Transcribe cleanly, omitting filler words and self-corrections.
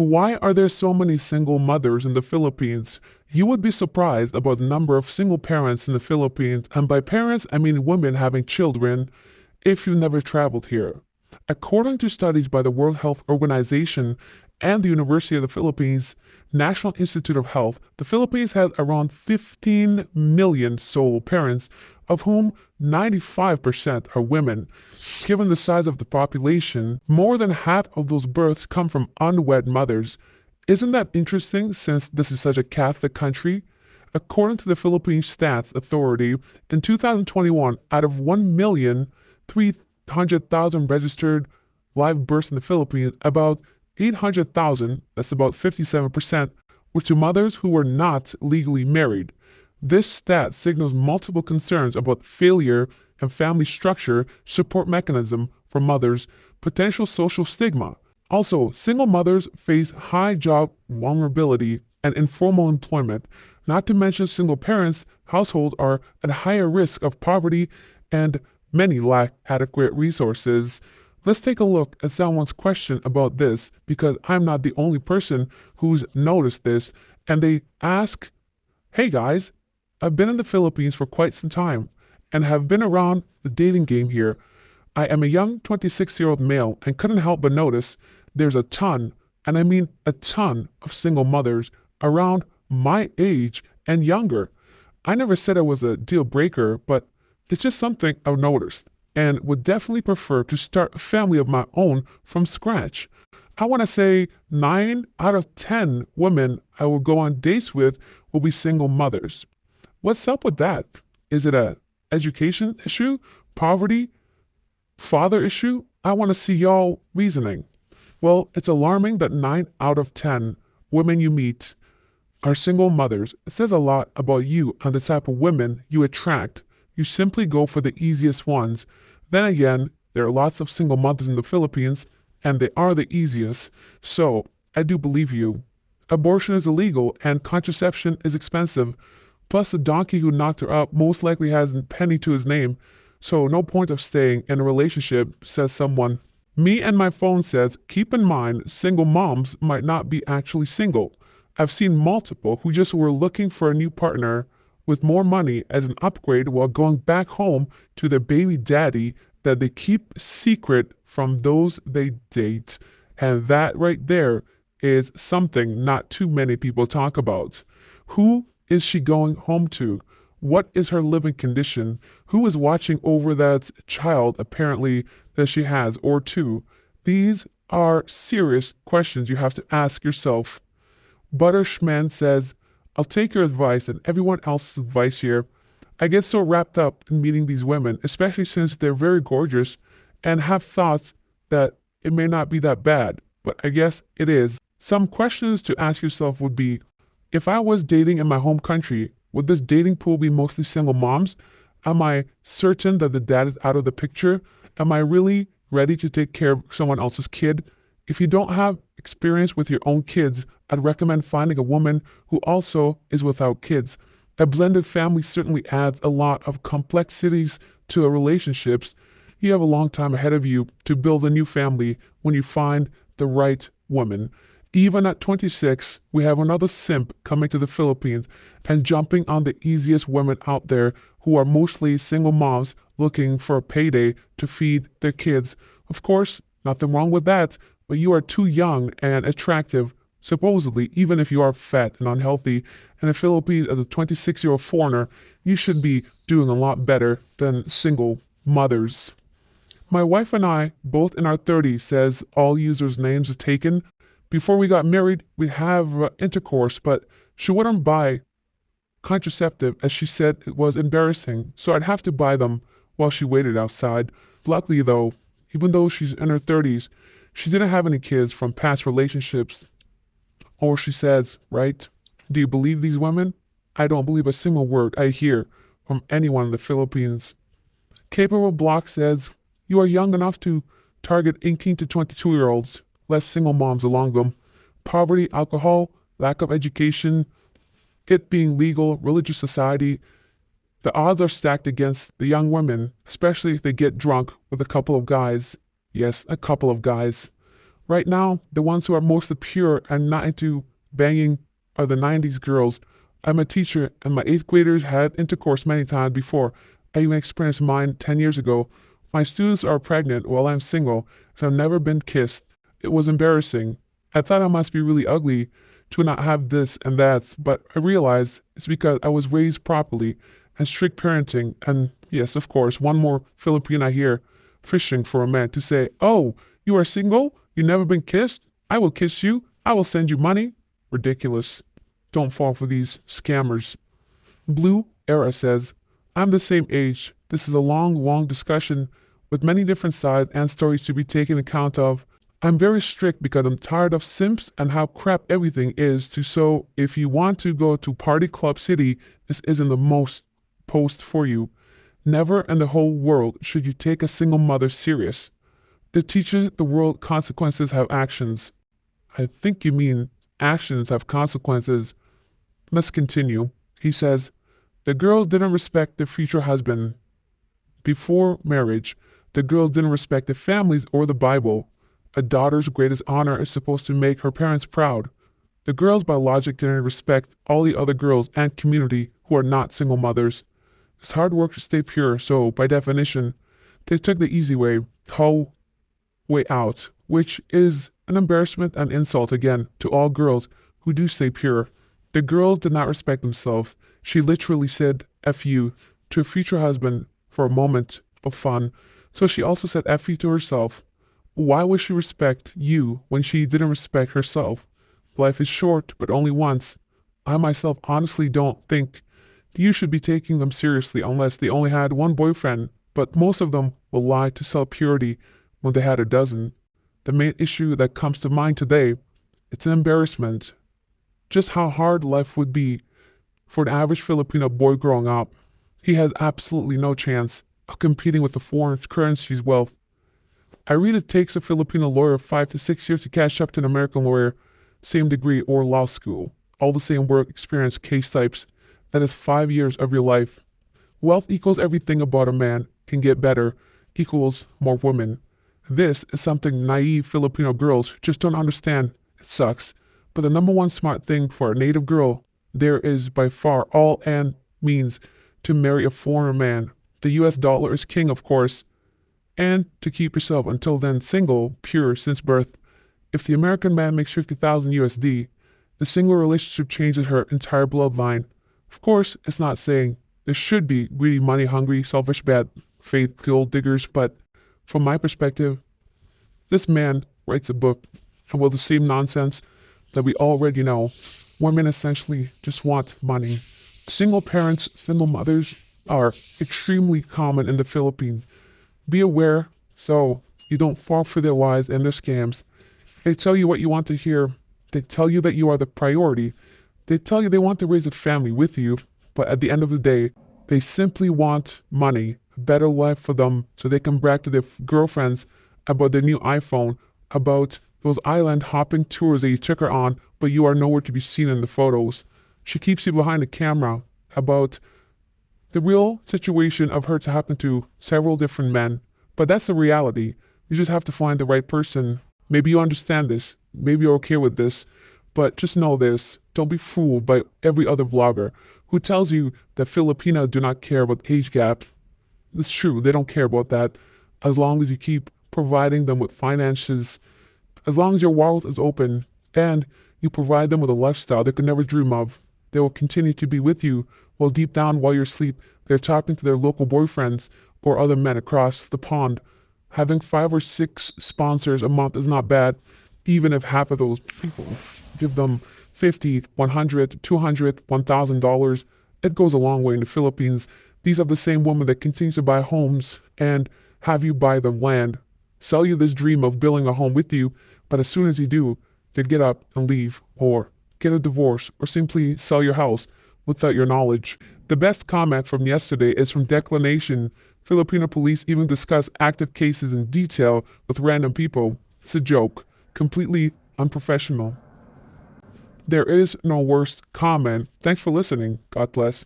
Why are there so many single mothers in the Philippines? You would be surprised about the number of single parents in the Philippines, and by parents, I mean women having children, if you've never traveled here. According to studies by the World Health Organization and the University of the Philippines National Institute of Health, the Philippines has around 15 million solo parents, of whom 95% are women. Given the size of the population, more than half of those births come from unwed mothers. Isn't that interesting since this is such a Catholic country? According to the Philippine Stats Authority, in 2021, out of 1,300,000 registered live births in the Philippines, about 800,000, that's about 57%, were to mothers who were not legally married. This stat signals multiple concerns about failure and family structure support mechanism for mothers, potential social stigma. Also, single mothers face high job vulnerability and informal employment. Not to mention single parents, households are at higher risk of poverty and many lack adequate resources. Let's take a look at someone's question about this because I'm not the only person who's noticed this, and they ask, "Hey guys, I've been in the Philippines for quite some time and have been around the dating game here. I am a young 26-year-old male and couldn't help but notice there's a ton, and I mean a ton, of single mothers around my age and younger. I never said it was a deal breaker, but it's just something I've noticed and would definitely prefer to start a family of my own from scratch. I want to say 9 out of 10 women I will go on dates with will be single mothers. What's up with that? Is it a education issue? Poverty? Father issue? I want to see y'all reasoning." Well, it's alarming that 9 out of 10 women you meet are single mothers. It says a lot about you and the type of women you attract. You simply go for the easiest ones. Then again, there are lots of single mothers in the Philippines, and they are the easiest. So, I do believe you. Abortion is illegal and contraception is expensive. Plus, the donkey who knocked her up most likely has a penny to his name, so no point of staying in a relationship, says someone. Me and my phone says, keep in mind, single moms might not be actually single. I've seen multiple who just were looking for a new partner with more money as an upgrade while going back home to their baby daddy that they keep secret from those they date. And that right there is something not too many people talk about. Who is she going home to? What is her living condition? Who is watching over that child apparently that she has or two? These are serious questions you have to ask yourself. Butterschman says, "I'll take your advice and everyone else's advice here. I get so wrapped up in meeting these women, especially since they're very gorgeous, and have thoughts that it may not be that bad, but I guess it is." Some questions to ask yourself would be, if I was dating in my home country, would this dating pool be mostly single moms? Am I certain that the dad is out of the picture? Am I really ready to take care of someone else's kid? If you don't have experience with your own kids, I'd recommend finding a woman who also is without kids. A blended family certainly adds a lot of complexities to a relationships. You have a long time ahead of you to build a new family when you find the right woman. Even at 26, we have another simp coming to the Philippines and jumping on the easiest women out there who are mostly single moms looking for a payday to feed their kids. Of course, nothing wrong with that, but you are too young and attractive, supposedly, even if you are fat and unhealthy. In the Philippines, as a 26-year-old foreigner, you should be doing a lot better than single mothers. My wife and I, both in our 30s, says all users' names are taken. Before we got married, we'd have intercourse, but she wouldn't buy contraceptive as she said it was embarrassing, so I'd have to buy them while she waited outside. Luckily though, even though she's in her 30s, she didn't have any kids from past relationships. Or she says, right? Do you believe these women? I don't believe a single word I hear from anyone in the Philippines. Capable Block says, you are young enough to target 18 to 22-year-olds. Less single moms along them. Poverty, alcohol, lack of education, it being legal, religious society. The odds are stacked against the young women, especially if they get drunk with a couple of guys. Yes, a couple of guys. Right now, the ones who are mostly pure and not into banging are the 90s girls. I'm a teacher, and my 8th graders had intercourse many times before. I even experienced mine 10 years ago. My students are pregnant while I'm single, so I've never been kissed. It was embarrassing. I thought I must be really ugly to not have this and that, but I realized it's because I was raised properly and strict parenting. And yes, of course, one more Filipina here fishing for a man to say, "Oh, you are single? You never been kissed? I will kiss you. I will send you money." Ridiculous. Don't fall for these scammers. Blue Era says, I'm the same age. This is a long discussion with many different sides and stories to be taken account of. I'm very strict because I'm tired of simps and how crap everything is so if you want to go to Party Club City, this isn't the most post for you. Never in the whole world should you take a single mother serious. It teaches the world consequences have actions. I think you mean actions have consequences. Let's continue. He says, the girls didn't respect their future husband. Before marriage, the girls didn't respect their families or the Bible. A daughter's greatest honor is supposed to make her parents proud. The girls by logic didn't respect all the other girls and community who are not single mothers. It's hard work to stay pure, so by definition, they took the easy way, whole way out, which is an embarrassment and insult again to all girls who do stay pure. The girls did not respect themselves. She literally said F you to a future husband for a moment of fun, so she also said F you to herself. Why would she respect you when she didn't respect herself? Life is short, but only once. I myself honestly don't think you should be taking them seriously unless they only had one boyfriend, but most of them will lie to sell purity when they had a dozen. The main issue that comes to mind today, it's an embarrassment. Just how hard life would be for the average Filipino boy growing up. He has absolutely no chance of competing with the foreign currency's wealth. I read it takes a Filipino lawyer 5 to 6 years to catch up to an American lawyer, same degree or law school, all the same work experience case types. That is 5 years of your life. Wealth equals everything about a man can get better, equals more women. This is something naive Filipino girls just don't understand. It sucks. But the number one smart thing for a native girl there is by far all and means to marry a foreign man. The US dollar is king, of course. And to keep yourself until then single, pure since birth. If the American man makes 50,000 USD, the single relationship changes her entire bloodline. Of course, it's not saying there should be greedy, money-hungry, selfish, bad faith gold diggers, but from my perspective, this man writes a book and with the same nonsense that we already know. Women essentially just want money. Single parents, single mothers are extremely common in the Philippines. Be aware so you don't fall for their lies and their scams. They tell you what you want to hear. They tell you that you are the priority. They tell you they want to raise a family with you, but at the end of the day, they simply want money, a better life for them so they can brag to their girlfriends about their new iPhone, about those island hopping tours that you took her on, but you are nowhere to be seen in the photos. She keeps you behind the camera about the real situation of her to happen to several different men. But that's the reality. You just have to find the right person. Maybe you understand this. Maybe you're okay with this. But just know this. Don't be fooled by every other vlogger who tells you that Filipinos do not care about age gap. It's true, they don't care about that. As long as you keep providing them with finances, as long as your wallet is open, and you provide them with a lifestyle they could never dream of, they will continue to be with you while deep down while you're asleep, they're talking to their local boyfriends or other men across the pond. Having 5 or 6 sponsors a month is not bad, even if half of those people give them $50, $100, $200, $1,000. It goes a long way in the Philippines. These are the same women that continue to buy homes and have you buy them land, sell you this dream of building a home with you, but as soon as you do, they get up and leave, or get a divorce, or simply sell your house without your knowledge. The best comment from yesterday is from Declination. Filipino police even discuss active cases in detail with random people. It's a joke. Completely unprofessional. There is no worst comment. Thanks for listening. God bless.